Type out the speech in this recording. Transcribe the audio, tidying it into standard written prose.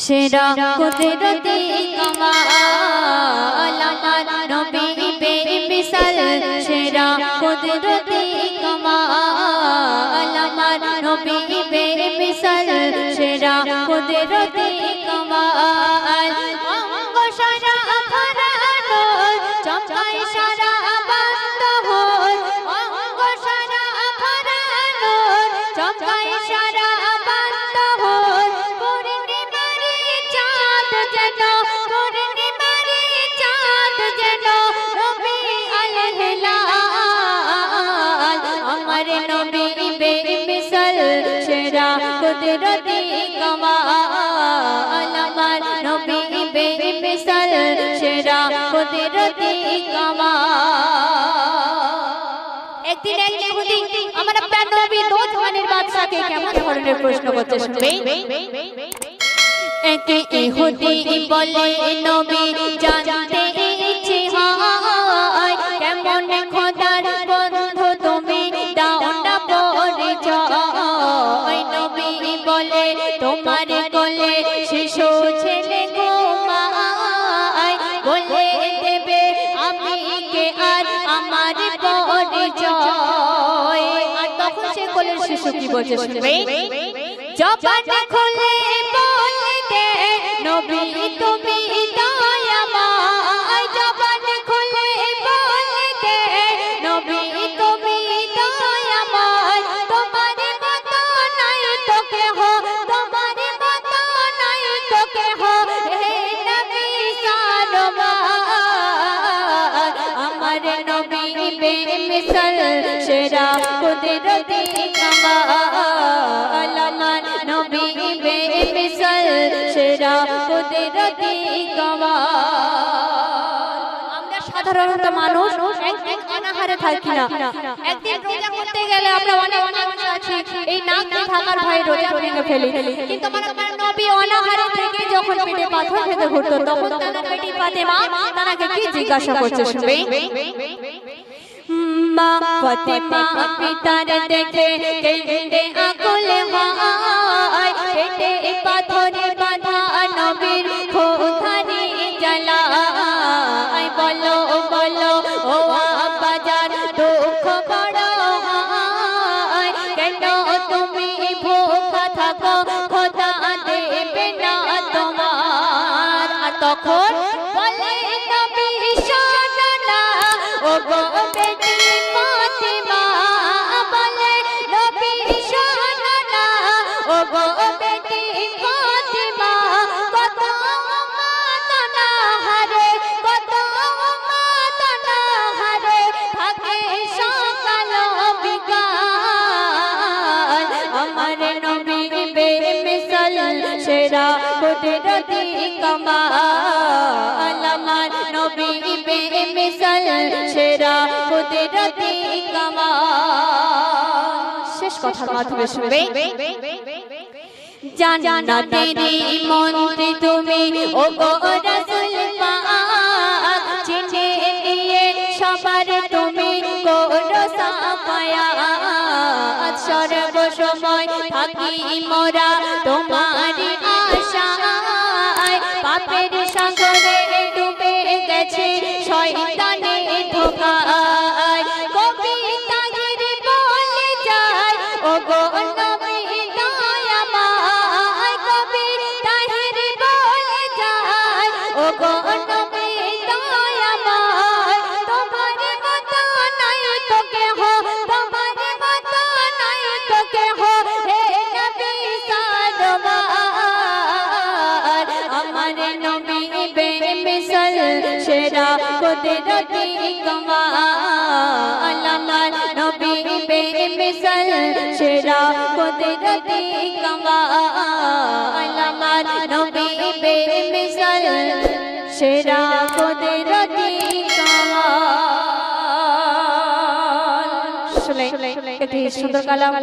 সেরা কুদরতি কামাল আমার নবী বেমিসাল সেরা কুদরতি কামাল আমার নবী বেমিসাল সেরা কুদরতি কামাল অঙ্গ সারা ভরানো চমকায় সারা বন্ধ হয় অঙ্গ সারা ভরানো চমকায় সারা বন্ধ হয় পূর্ণিমারি চাঁদ যেন পূর্ণিমারি চাঁদ যেন নবী আলহিলাল আমার নবী বেমিসাল সেরা কুদরতি কামাল আমার নবী বেমিসাল সেরা কুদরতি কামাল। একদিন এক ইহুদি আমার আপনার নবী দো জাহানের বাদশাকে কেমন ধরনের প্রশ্ন করতে শুনবে। এক ইহুদি বলে নবী জানতে ইচ্ছে হয় কেমন খোদার বন্ধু তুমি দাও না পরিচয়। নবী বলে তোমার কোলে শিশু ছেলে ঘুমায় বলে দেবে আমি কে আর আমার পরিচয়। আর তখন সে কোলের শিশু কি বলছে শুনবে। জবান খুলে বলে দে নবী তুমি দয়াময় জবান খুলে বলে দে নবী তুমি দয়াময় তোমার মতো নাই তো কেহ তোমার মতো নাই তো কেহ হে নবী সারওয়ার আমার নবী বেমিসাল সেরা কুদরতি কামাল আমার নবী বেমিসাল সেরা কুদরতি কামাল। আমরা সাধারণত মানুষ একদিন অনাহারে থাকি না, একদিন রোজা করতে গেলে আমরা অনেক মানুষ আছি এই না খেয়ে থাকার ভয়ে রোজা ভেঙে ফেলি। কিন্তু আমার নবী অনাহারে থেকে যখন পেটে পাথর খেতে ঘুরতো তখন তার বেটি ফাতেমা তাকে কি জিজ্ঞাসা করছে শুনবে। মা ফাতেমা পিতার দেখে কেঁদে আকুল হয় পেটে পাথরে বাঁধা নবীর ক্ষুধারি জ্বালায় বলো বলো ও আব্বাজান দুঃখ বড় হয় কেন তুমি ভুখা থাকো খোদা দেবে না তোমার। আর তখন বলে নবী শোনো না ও গো বেটি ফাতেমা বলে নবী শোনো না ও গো বেটি ফাতেমা কত উম্মত অনাহারে কত উম্মত অনাহারে থাকে সকাল বিকাল আমার নবী বেমিসাল সেরা কুদরতি কামাল আমার নবী বেমিসাল সেরা কুদরতি কামাল। শেষ কথার মাধ্যমে শুনবে। জান্নাতেরি মন্ত্রী তুমি ও গো রাসূল পাক চিঠি দিয়ে সবার তুমি করো সাফায়াত সর্ব সময় থাকি মোরা তোমারি আশায় পাপের সাগরে ডুবে গেছে শয়তানের ধোঁকায় কবি তাহির বলে যায় ও গো নবী দয়াময় কবি তাহির বলে যায় ও গো নবী দয়াময় তোমার মতো নাই তো কেহ তোমার মতো নাই তো কেহ হে নবী সারওয়ার আমার নবী বেমিসাল সেরা কুদরতি কামাল আমার নবী বেমিসাল সেরা কুদরতি কামাল আমার নবী বেমিসাল সেরা কুদরতি কামাল। শুনে একটি সুন্দর কালাম